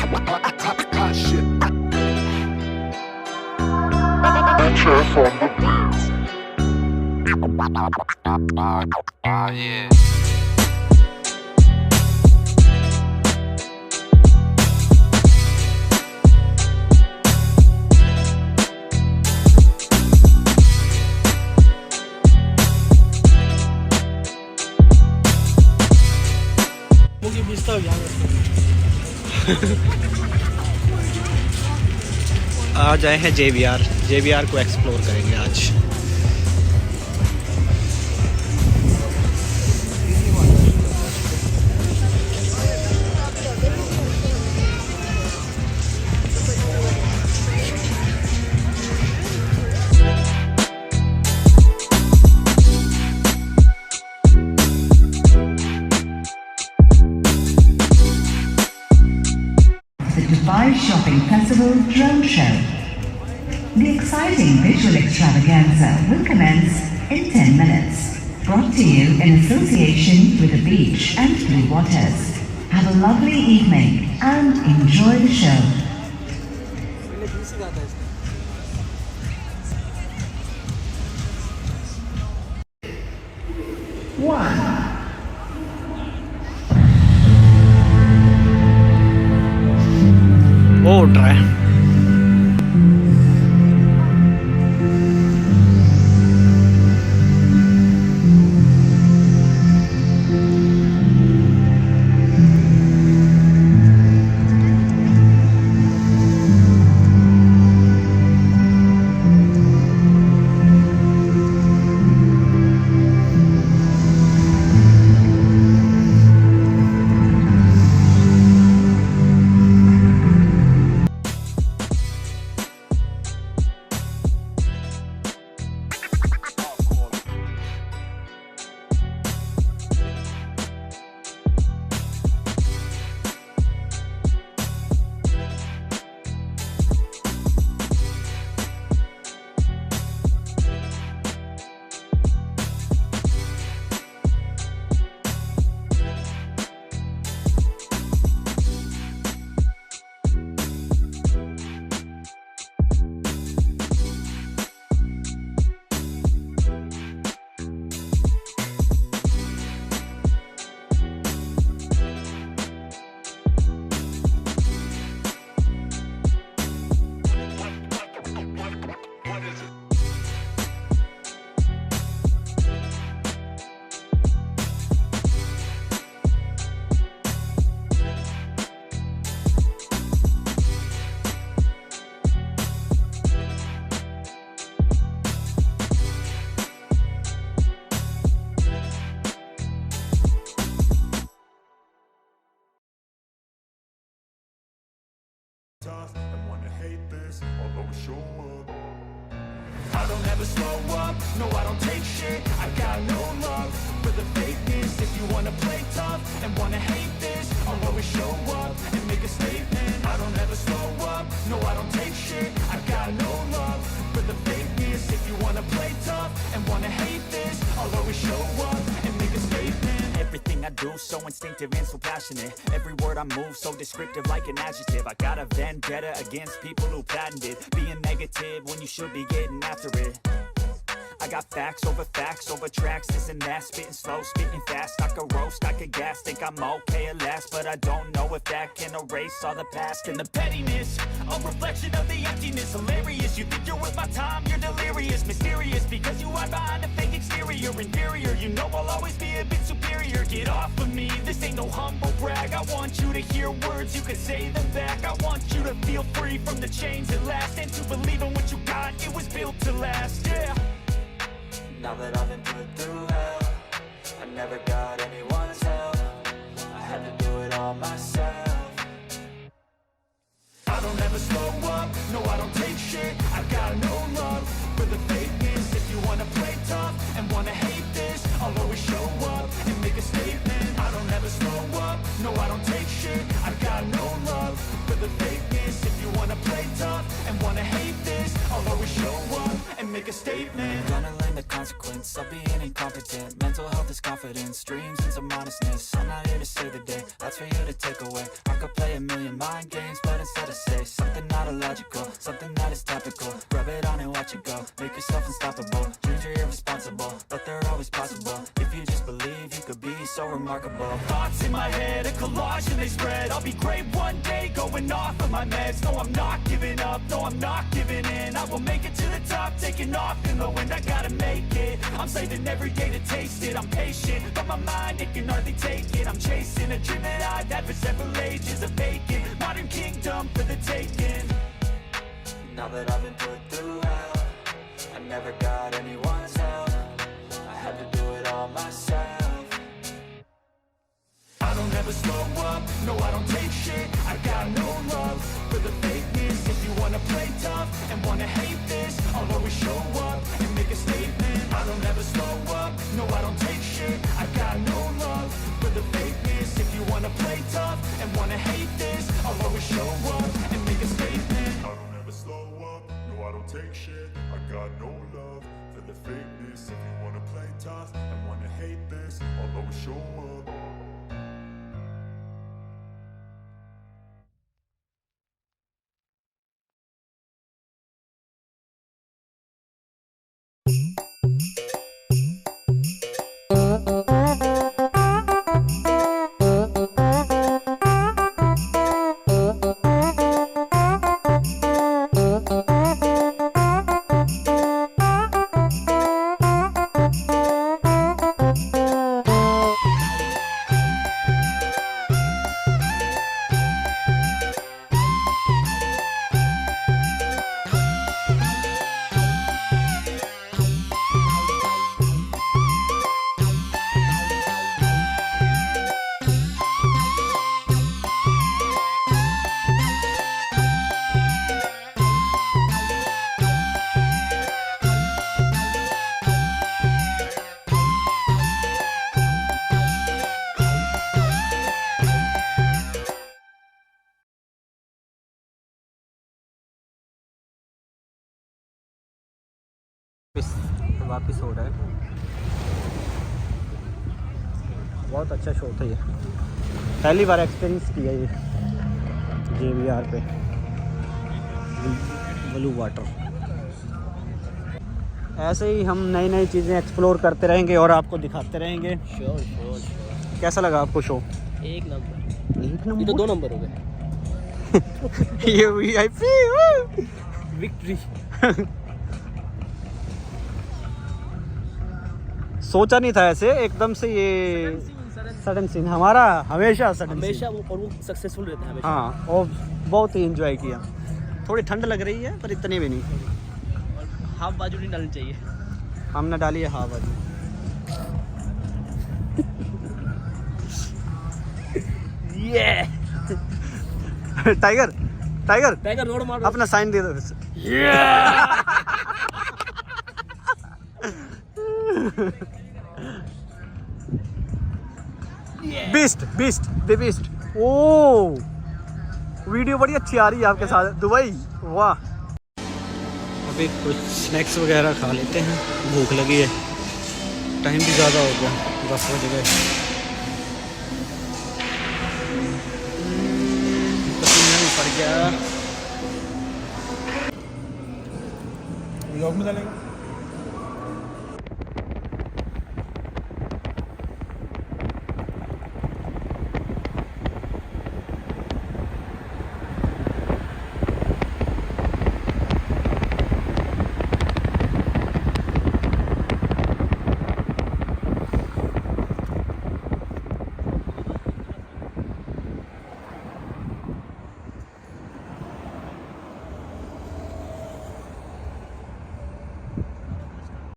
Hot shit. Chef on the beats. Yeah. आज आए हैं JBR को एक्सप्लोर करेंगे आज। Dubai Shopping Festival Drone Show. The exciting visual extravaganza will commence in 10 minutes. Brought to you in association with the beach and blue waters. Have a lovely evening and enjoy the show. One. Oh, dry. And wanna hate this, although we show up. I don't ever slow up, no I don't take shit. I got no love for the fakeness. If you wanna play tough and wanna hate this, I'll always show up and make a statement. I don't ever slow up, no I don't take shit. I got no love for the fakeness. If you wanna play tough and wanna hate this, I'll always show up and make a statement. Everything I do so instinctive and so passionate. Every word I move so descriptive like an adjective. I got a vendetta against people who patented being negative when you should be getting after it. I got facts over tracks, this and that. Spitting slow, spitting fast. I could roast, I could gas. Think I'm okay at last, but I don't know if that can erase all the past. And the pettiness, a reflection of the emptiness. Hilarious, you think you're worth my time, you're delirious. Mysterious, because you hide behind a fake exterior. Inferior, you know I'll always be a bit superior. Get off of me, this ain't no humble brag. I want you to hear words, you can say them back. I want you to feel free from the chains that last, and to believe in what you got, it was built to last, yeah. Now that I've been put through hell, I never got anyone's help. I had to do it all myself. I don't ever slow up, no I don't take shit. I got no love for the fakeness. If you wanna play tough and wanna hate this, I'll always show up and make a statement. I don't ever slow up, no I don't take shit. I got no love for the fakeness. If you wanna play tough and wanna hate this, I'll always show up and make a statement. Gonna learn the consequence of being incompetent. Mental health is confidence, dreams and some honestness. I'm not here to save the day, that's for you to take away. I could play a million mind games, but instead I say something not illogical, something that is topical. Rub it on and watch it go, make yourself unstoppable. Dreams are irresponsible, but they're always possible. If you just believe, you could be so remarkable. Thoughts in my head, a collage and they spread. I'll be great one day, going off of my meds. No, I'm not giving up, no, I'm not giving in. I will make it to the top, taking off in the wind. I gotta make it, I'm saving every day to taste it. I'm patient, but my mind, it can hardly take it. I'm chasing a dream that I've had for several ages. A vacant, modern kingdom for the taking. Now that I've been put through hell, I never got anyone's help. I had to do it all myself. I don't ever slow up, no I don't take shit. I got no love for the fakeness. If you wanna play tough and wanna hate this, I'll always show up and make a statement. I don't ever slow up, no I don't take shit. I got no love for the fakeness. If you wanna play tough and wanna hate this, I'll always show up and make a statement. I don't ever slow up, no I don't take shit. I got no love for the fakeness. If you wanna play tough and wanna hate this, I'll always show up. वापस हो रहा है। बहुत अच्छा show था ये, पहली बार experience किया ये JBR पे ब्लू वाटर। ऐसे ही हम नई नई चीज़ें एक्सप्लोर करते रहेंगे और आपको दिखाते रहेंगे। Sure sure. कैसा लगा आपको शो? एक नंबर। एक नंबर? ये तो 2 नंबर हो गए। ये VIP विक्ट्री। सोचा नहीं था ऐसे एकदम से, ये सडन सीन हमारा हमेशा सडन हमेशा वो, और वो सक्सेसफुल रहता है हमेशा। हाँ, और बहुत ही एंजॉय किया। थोड़ी ठंड लग रही है पर इतनी भी नहीं। और हाफ बाजू नहीं डालनी चाहिए। हमने डाली है हाफ बाजू। ये टाइगर टाइगर टाइगर रोड मार अपना साइन दे दो। Beast beast the beast. ओ वीडियो बड़ी अच्छी आ रही है आपके साथ। दुबई, वाह। अभी कुछ स्नैक्स वगैरह खा लेते हैं, भूख लगी है। टाइम भी ज़्यादा हो गया, 10 बज गए। पसीना भी पड़ गया। व्लॉग में डालेंगे।